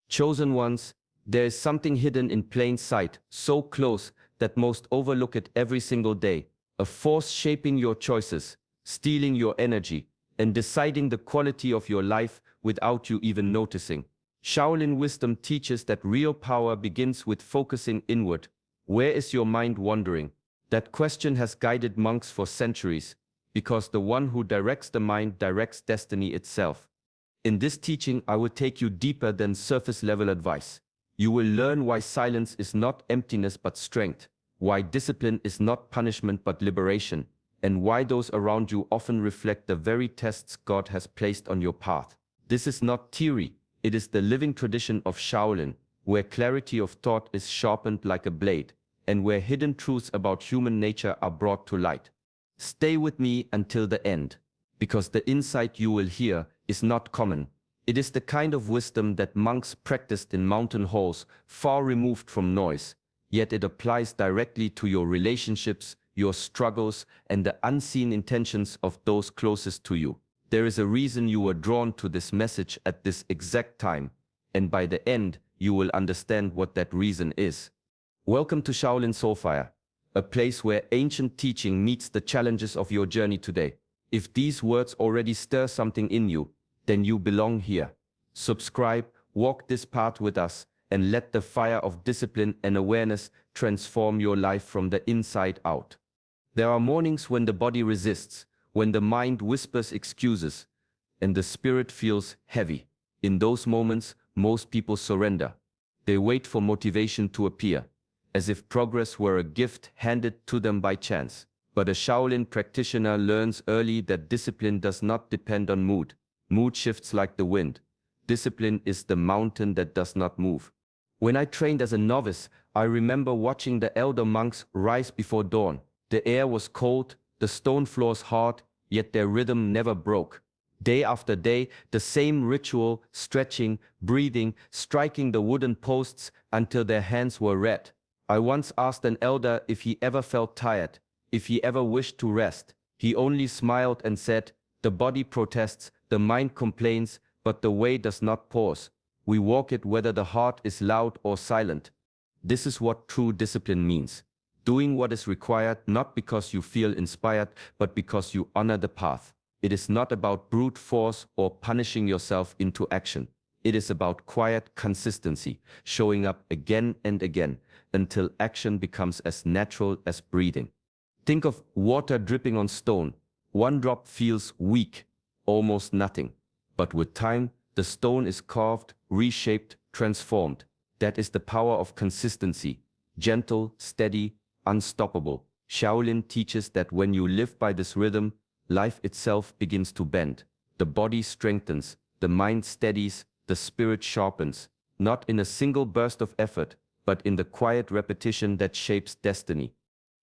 Chosen ones, there is something hidden in plain sight, so close that most overlook it every single day. A force shaping your choices, stealing your energy, and deciding the quality of your life without you even noticing. Shaolin wisdom teaches that real power begins with focusing inward. Where is your mind wandering? That question has guided monks for centuries, because the one who directs the mind directs destiny itself. In this teaching, I will take you deeper than surface-level advice. You will learn why silence is not emptiness but strength, why discipline is not punishment but liberation, and why those around you often reflect the very tests God has placed on your path. This is not theory, it is the living tradition of Shaolin, where clarity of thought is sharpened like a blade, and where hidden truths about human nature are brought to light. Stay with me until the end, because the insight you will hear is not common. It is the kind of wisdom that monks practiced in mountain halls, far removed from noise, yet it applies directly to your relationships, your struggles, and the unseen intentions of those closest to you. There is a reason you were drawn to this message at this exact time, and by the end, you will understand what that reason is. Welcome to Shaolin Soulfire, a place where ancient teaching meets the challenges of your journey today. If these words already stir something in you, then you belong here. Subscribe, walk this path with us, and let the fire of discipline and awareness transform your life from the inside out. There are mornings when the body resists, when the mind whispers excuses, and the spirit feels heavy. In those moments, most people surrender. They wait for motivation to appear, as if progress were a gift handed to them by chance. But a Shaolin practitioner learns early that discipline does not depend on mood. Mood shifts like the wind. Discipline is the mountain that does not move. When I trained as a novice, I remember watching the elder monks rise before dawn. The air was cold, the stone floors hard, yet their rhythm never broke. Day after day, the same ritual, stretching, breathing, striking the wooden posts until their hands were red. I once asked an elder if he ever felt tired, if he ever wished to rest. He only smiled and said, "The body protests, the mind complains, but the way does not pause. We walk it whether the heart is loud or silent." This is what true discipline means. Doing what is required not because you feel inspired, but because you honor the path. It is not about brute force or punishing yourself into action. It is about quiet consistency, showing up again and again, until action becomes as natural as breathing. Think of water dripping on stone. One drop feels weak, almost nothing. But with time, the stone is carved, reshaped, transformed. That is the power of consistency. Gentle, steady, unstoppable. Shaolin teaches that when you live by this rhythm, life itself begins to bend. The body strengthens, the mind steadies, the spirit sharpens. Not in a single burst of effort, but in the quiet repetition that shapes destiny.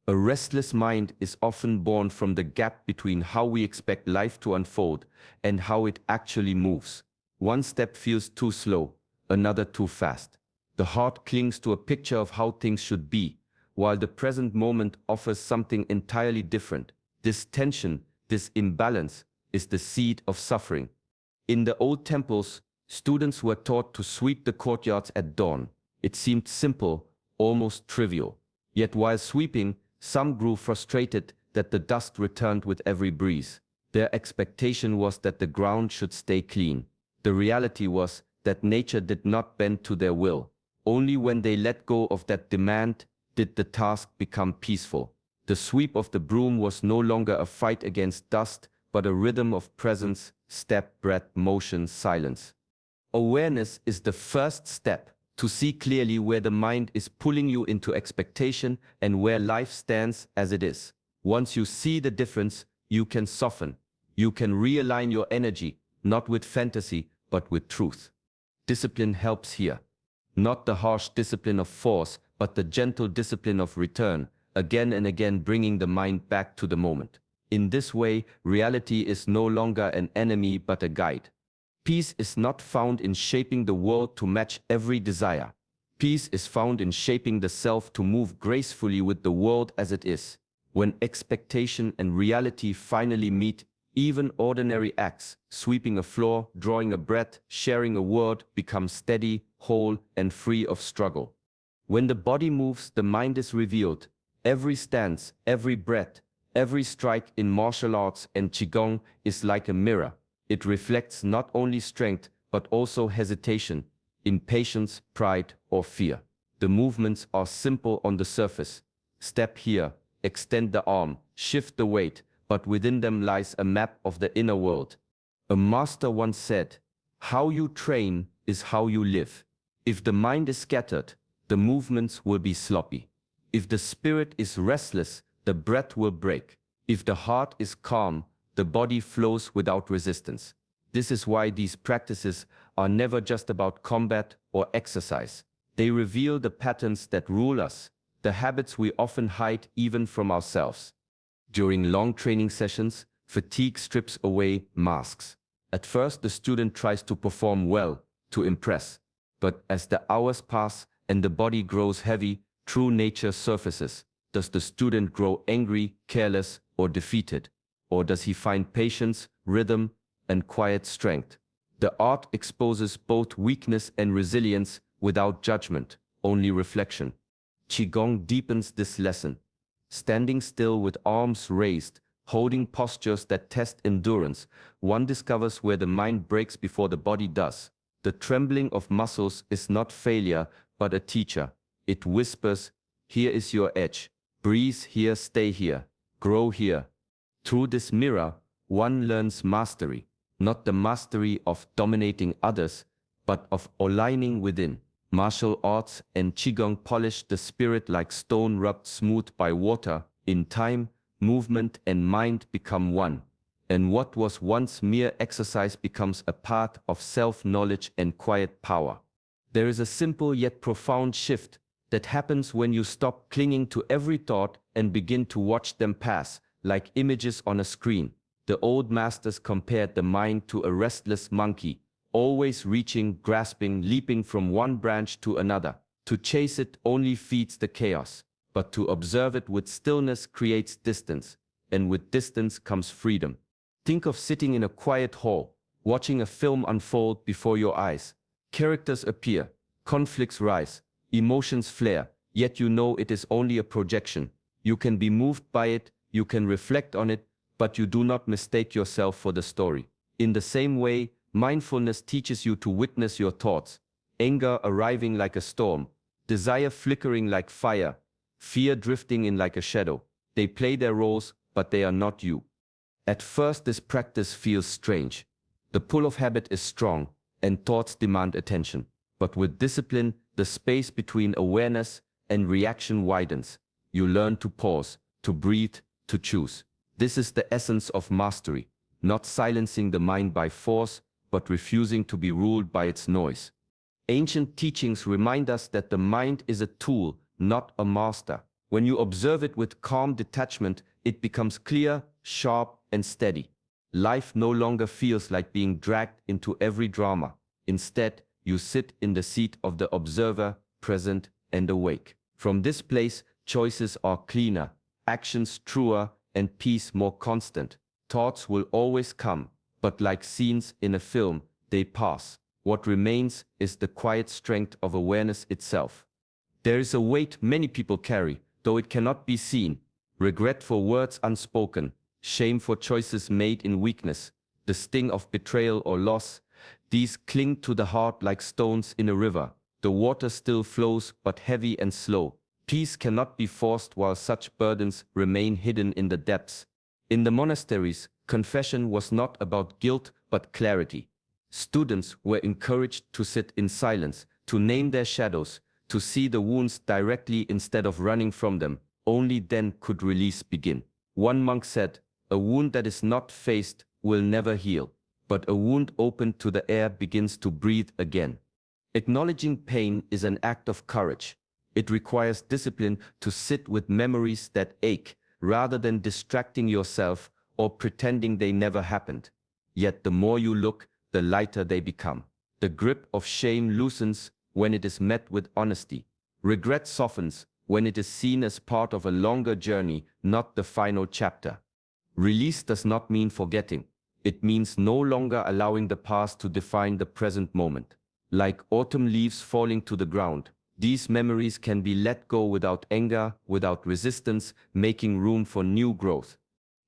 A restless mind is often born from the gap between how we expect life to unfold and how it actually moves. One step feels too slow, another too fast. The heart clings to a picture of how things should be, while the present moment offers something entirely different. This tension, this imbalance, is the seed of suffering. In the old temples, students were taught to sweep the courtyards at dawn. It seemed simple, almost trivial. Yet while sweeping, some grew frustrated that the dust returned with every breeze. Their expectation was that the ground should stay clean. The reality was that nature did not bend to their will. Only when they let go of that demand did the task become peaceful. The sweep of the broom was no longer a fight against dust, but a rhythm of presence, step, breath, motion, silence. Awareness is the first step. To see clearly where the mind is pulling you into expectation and where life stands as it is. Once you see the difference, you can soften. You can realign your energy, not with fantasy, but with truth. Discipline helps here. Not the harsh discipline of force, but the gentle discipline of return, again and again bringing the mind back to the moment. In this way, reality is no longer an enemy but a guide. Peace is not found in shaping the world to match every desire. Peace is found in shaping the self to move gracefully with the world as it is. When expectation and reality finally meet, Even ordinary acts, sweeping a floor, drawing a breath, sharing a word, become steady, whole, and free of struggle. When the body moves, the mind is revealed. Every stance, every breath, every strike in martial arts and Qigong is like a mirror. It reflects not only strength, but also hesitation, impatience, pride, or fear. The movements are simple on the surface. Step here, extend the arm, shift the weight, but within them lies a map of the inner world. A master once said, "How you train is how you live." If the mind is scattered, the movements will be sloppy. If the spirit is restless, the breath will break. If the heart is calm, the body flows without resistance. This is why these practices are never just about combat or exercise. They reveal the patterns that rule us, the habits we often hide even from ourselves. During long training sessions, fatigue strips away masks. At first, the student tries to perform well, to impress. But as the hours pass and the body grows heavy, true nature surfaces. Does the student grow angry, careless, or defeated? Or does he find patience, rhythm, and quiet strength? The art exposes both weakness and resilience without judgment, only reflection. Qigong deepens this lesson. Standing still with arms raised, holding postures that test endurance, one discovers where the mind breaks before the body does. The trembling of muscles is not failure, but a teacher. It whispers, "Here is your edge. Breathe here, stay here, grow here." Through this mirror, one learns mastery, not the mastery of dominating others, but of aligning within. Martial arts and Qigong polish the spirit like stone rubbed smooth by water. In time, movement and mind become one. And what was once mere exercise becomes a path of self-knowledge and quiet power. There is a simple yet profound shift that happens when you stop clinging to every thought and begin to watch them pass, like images on a screen. The old masters compared the mind to a restless monkey, always reaching, grasping, leaping from one branch to another. To chase it only feeds the chaos, but to observe it with stillness creates distance, and with distance comes freedom. Think of sitting in a quiet hall, watching a film unfold before your eyes. Characters appear, conflicts rise, emotions flare, yet you know it is only a projection. You can be moved by it, you can reflect on it, but you do not mistake yourself for the story. In the same way, mindfulness teaches you to witness your thoughts, anger arriving like a storm, desire flickering like fire, fear drifting in like a shadow. They play their roles, but they are not you. At first, this practice feels strange. The pull of habit is strong, and thoughts demand attention. But with discipline, the space between awareness and reaction widens. You learn to pause, to breathe, to choose. This is the essence of mastery, not silencing the mind by force, but refusing to be ruled by its noise. Ancient teachings remind us that the mind is a tool, not a master. When you observe it with calm detachment, it becomes clear, sharp, and steady. Life no longer feels like being dragged into every drama. Instead, you sit in the seat of the observer, present and awake. From this place, choices are cleaner, actions truer, and peace more constant. Thoughts will always come, but like scenes in a film, they pass. What remains is the quiet strength of awareness itself. There is a weight many people carry, though it cannot be seen. Regret for words unspoken, shame for choices made in weakness, the sting of betrayal or loss. These cling to the heart like stones in a river. The water still flows, but heavy and slow. Peace cannot be forced while such burdens remain hidden in the depths. In the monasteries, confession was not about guilt but clarity. Students were encouraged to sit in silence, to name their shadows, to see the wounds directly instead of running from them. Only then could release begin. One monk said, "A wound that is not faced will never heal, but a wound opened to the air begins to breathe again." Acknowledging pain is an act of courage. It requires discipline to sit with memories that ache, rather than distracting yourself or pretending they never happened. Yet the more you look, the lighter they become. The grip of shame loosens when it is met with honesty. Regret softens when it is seen as part of a longer journey, not the final chapter. Release does not mean forgetting. It means no longer allowing the past to define the present moment. Like autumn leaves falling to the ground, these memories can be let go without anger, without resistance, making room for new growth.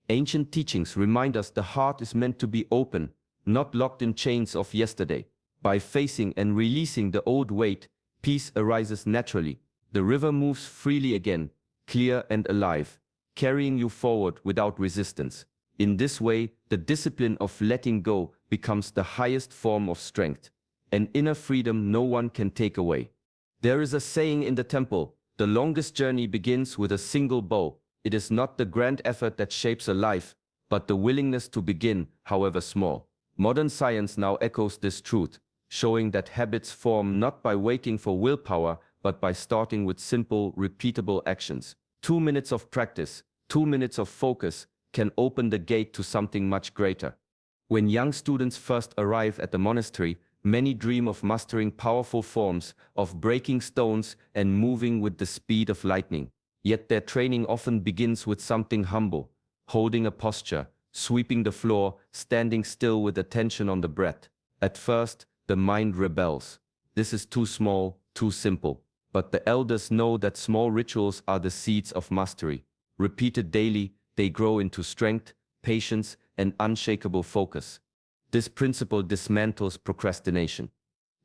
Ancient teachings remind us the heart is meant to be open, not locked in chains of yesterday. By facing and releasing the old weight, peace arises naturally. The river moves freely again, clear and alive, carrying you forward without resistance. In this way, the discipline of letting go becomes the highest form of strength, an inner freedom no one can take away. There is a saying in the temple, the longest journey begins with a single bow. It is not the grand effort that shapes a life, but the willingness to begin, however small. Modern science now echoes this truth, showing that habits form not by waiting for willpower, but by starting with simple, repeatable actions. 2 minutes of practice, 2 minutes of focus, can open the gate to something much greater. When young students first arrive at the monastery, many dream of mastering powerful forms, of breaking stones and moving with the speed of lightning. Yet their training often begins with something humble, holding a posture, sweeping the floor, standing still with attention on the breath. At first, the mind rebels. This is too small, too simple. But the elders know that small rituals are the seeds of mastery. Repeated daily, they grow into strength, patience, and unshakable focus. This principle dismantles procrastination.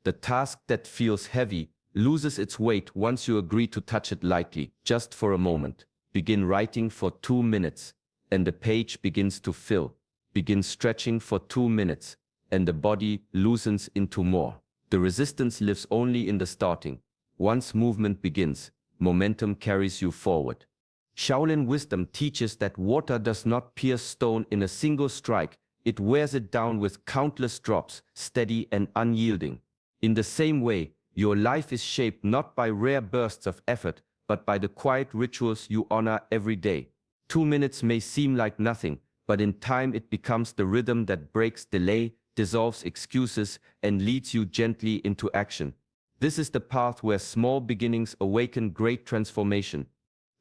The task that feels heavy loses its weight once you agree to touch it lightly, just for a moment. Begin writing for 2 minutes, and the page begins to fill. Begin stretching for 2 minutes, and the body loosens into more. The resistance lives only in the starting. Once movement begins, momentum carries you forward. Shaolin wisdom teaches that water does not pierce stone in a single strike, it wears it down with countless drops, steady and unyielding. In the same way, your life is shaped not by rare bursts of effort, but by the quiet rituals you honor every day. 2 minutes may seem like nothing, but in time it becomes the rhythm that breaks delay, dissolves excuses, and leads you gently into action. This is the path where small beginnings awaken great transformation.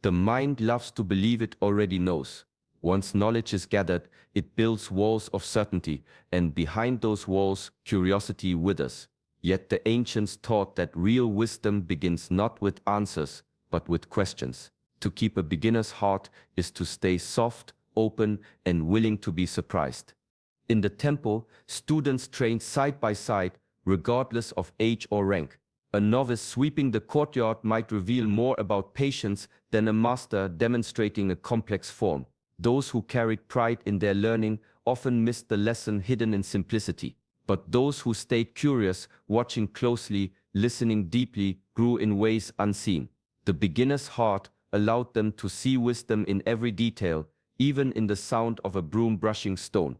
The mind loves to believe it already knows. Once knowledge is gathered, it builds walls of certainty, and behind those walls, curiosity withers. Yet the ancients taught that real wisdom begins not with answers, but with questions. To keep a beginner's heart is to stay soft, open, and willing to be surprised. In the temple, students train side by side, regardless of age or rank. A novice sweeping the courtyard might reveal more about patience than a master demonstrating a complex form. Those who carried pride in their learning often missed the lesson hidden in simplicity. But those who stayed curious, watching closely, listening deeply, grew in ways unseen. The beginner's heart allowed them to see wisdom in every detail, even in the sound of a broom brushing stone.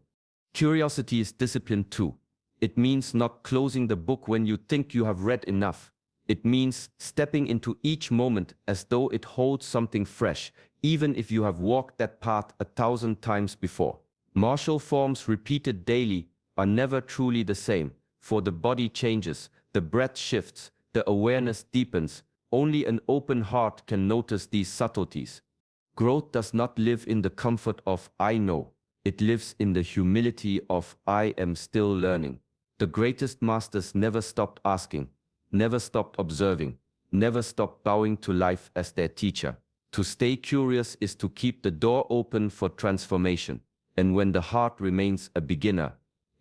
Curiosity is discipline too. It means not closing the book when you think you have read enough. It means stepping into each moment as though it holds something fresh, even if you have walked that path 1,000 times before. Martial forms repeated daily are never truly the same, for the body changes, the breath shifts, the awareness deepens. Only an open heart can notice these subtleties. Growth does not live in the comfort of "I know." It lives in the humility of "I am still learning." The greatest masters never stopped asking, never stopped observing, never stopped bowing to life as their teacher. To stay curious is to keep the door open for transformation. And when the heart remains a beginner,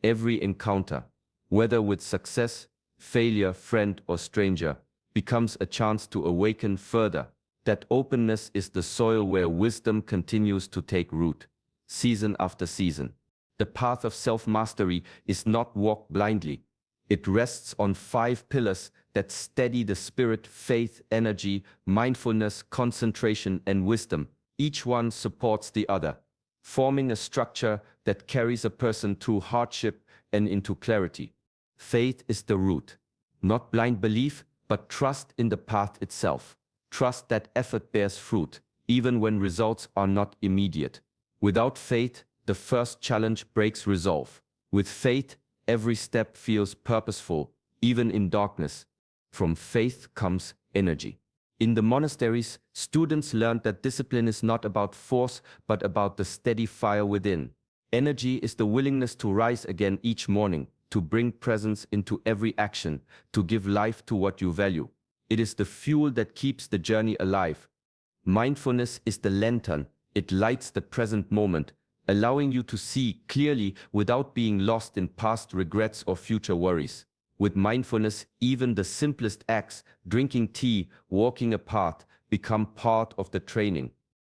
every encounter, whether with success, failure, friend, or stranger, becomes a chance to awaken further. That openness is the soil where wisdom continues to take root, season after season. The path of self-mastery is not walked blindly. It rests on 5 pillars that steady the spirit: faith, energy, mindfulness, concentration, and wisdom. Each one supports the other, forming a structure that carries a person through hardship and into clarity. Faith is the root, not blind belief, but trust in the path itself. Trust that effort bears fruit, even when results are not immediate. Without faith, the first challenge breaks resolve. With faith, every step feels purposeful, even in darkness. From faith comes energy. In the monasteries, students learned that discipline is not about force, but about the steady fire within. Energy is the willingness to rise again each morning, to bring presence into every action, to give life to what you value. It is the fuel that keeps the journey alive. Mindfulness is the lantern. It lights the present moment, allowing you to see clearly without being lost in past regrets or future worries. With mindfulness, even the simplest acts, drinking tea, walking apart, become part of the training.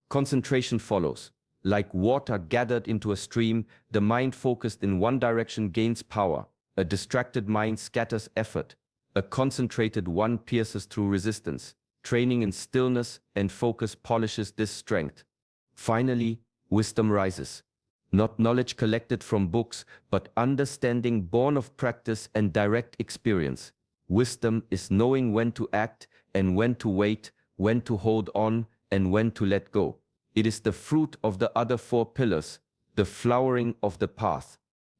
Concentration follows. Like water gathered into a stream, the mind focused in one direction gains power. A distracted mind scatters effort. A concentrated one pierces through resistance. Training in stillness and focus polishes this strength. Finally, wisdom rises. Not knowledge collected from books, but understanding born of practice and direct experience. Wisdom is knowing when to act and when to wait, when to hold on and when to let go. It is the fruit of the other four pillars, the flowering of the path.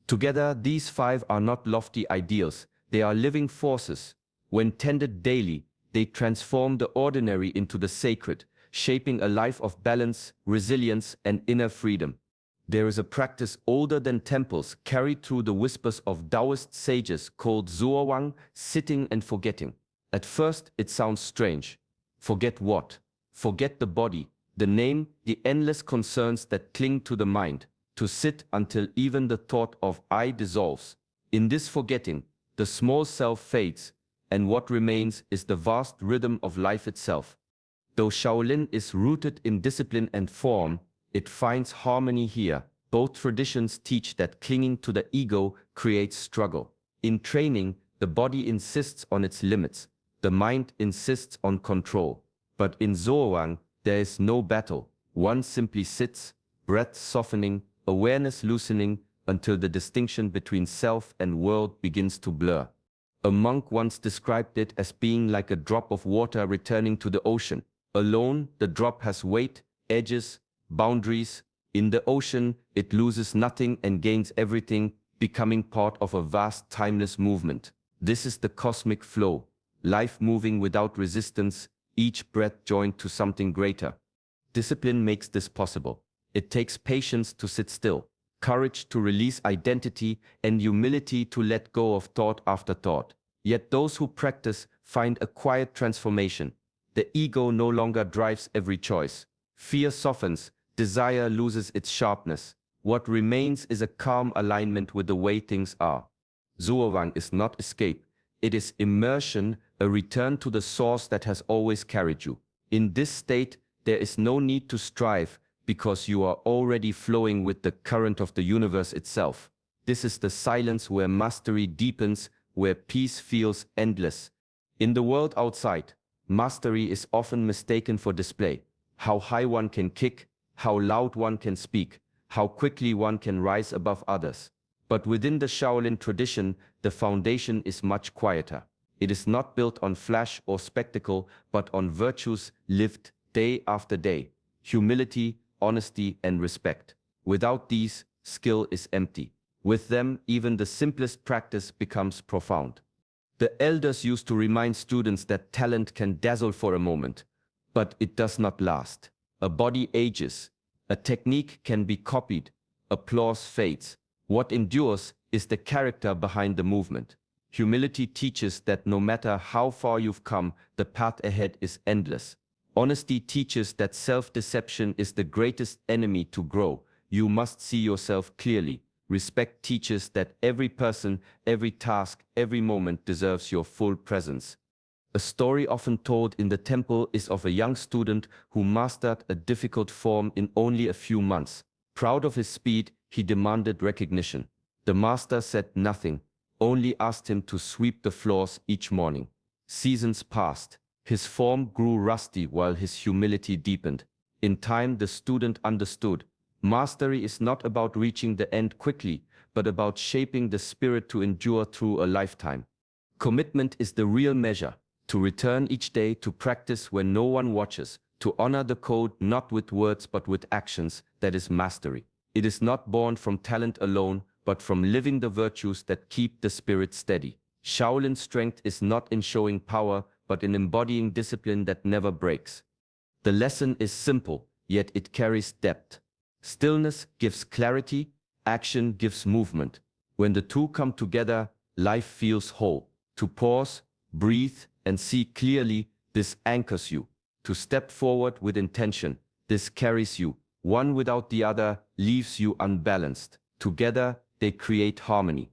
Together, these five are not lofty ideals, they are living forces. When tended daily, they transform the ordinary into the sacred, shaping a life of balance, resilience, and inner freedom. There is a practice older than temples, carried through the whispers of Taoist sages, called Zhuowang, sitting and forgetting. At first, it sounds strange. Forget what? Forget the body, the name, the endless concerns that cling to the mind, to sit until even the thought of I dissolves. In this forgetting, the small self fades, and what remains is the vast rhythm of life itself. Though Shaolin is rooted in discipline and form, it finds harmony here. Both traditions teach that clinging to the ego creates struggle. In training, the body insists on its limits, the mind insists on control. But in Zhuowang, there is no battle. One simply sits, breath softening, awareness loosening, until the distinction between self and world begins to blur. A monk once described it as being like a drop of water returning to the ocean. Alone, the drop has weight, edges, boundaries. In the ocean, it loses nothing and gains everything, becoming part of a vast, timeless movement. This is the cosmic flow, life moving without resistance, each breath joined to something greater. Discipline makes this possible. It takes patience to sit still, courage to release identity, and humility to let go of thought after thought. Yet those who practice find a quiet transformation. The ego no longer drives every choice. Fear softens, desire loses its sharpness. What remains is a calm alignment with the way things are. Zhuowang is not escape. It is immersion, a return to the source that has always carried you. In this state, there is no need to strive, because you are already flowing with the current of the universe itself. This is the silence where mastery deepens, where peace feels endless. In the world outside, mastery is often mistaken for display. How high one can kick, how loud one can speak, how quickly one can rise above others. But within the Shaolin tradition, the foundation is much quieter. It is not built on flash or spectacle, but on virtues lived day after day. Humility, honesty, and respect. Without these, skill is empty. With them, even the simplest practice becomes profound. The elders used to remind students that talent can dazzle for a moment, but it does not last. A body ages. A technique can be copied. Applause fades. What endures is the character behind the movement. Humility teaches that no matter how far you've come, the path ahead is endless. Honesty teaches that self-deception is the greatest enemy to grow. You must see yourself clearly. Respect teaches that every person, every task, every moment deserves your full presence. A story often told in the temple is of a young student who mastered a difficult form in only a few months. Proud of his speed, he demanded recognition. The master said nothing, only asked him to sweep the floors each morning. Seasons passed. His form grew rusty while his humility deepened. In time, the student understood. Mastery is not about reaching the end quickly, but about shaping the spirit to endure through a lifetime. Commitment is the real measure. To return each day, to practice when no one watches, to honor the code not with words but with actions, that is mastery. It is not born from talent alone, but from living the virtues that keep the spirit steady. Shaolin strength is not in showing power, but in embodying discipline that never breaks. The lesson is simple, yet it carries depth. Stillness gives clarity, Action gives movement. When the two come together, life feels whole. To pause, breathe, and see clearly, this anchors you. To step forward with intention, this carries you. One without the other leaves you unbalanced. Together, they create harmony.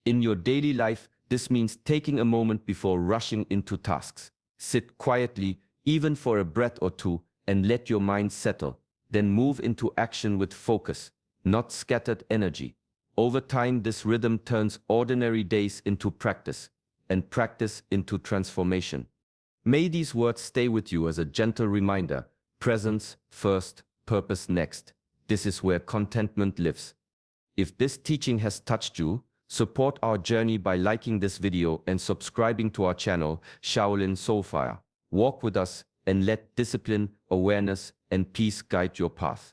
In your daily life, this means taking a moment before rushing into tasks. Sit quietly, even for a breath or two, and let your mind settle. Then move into action with focus, not scattered energy. Over time, this rhythm turns ordinary days into practice, and practice into transformation. May these words stay with you as a gentle reminder: presence first, purpose next. This is where contentment lives. If this teaching has touched you, support our journey by liking this video and subscribing to our channel, Shaolin Soulfire. Walk with us and let discipline, awareness, and peace guide your path.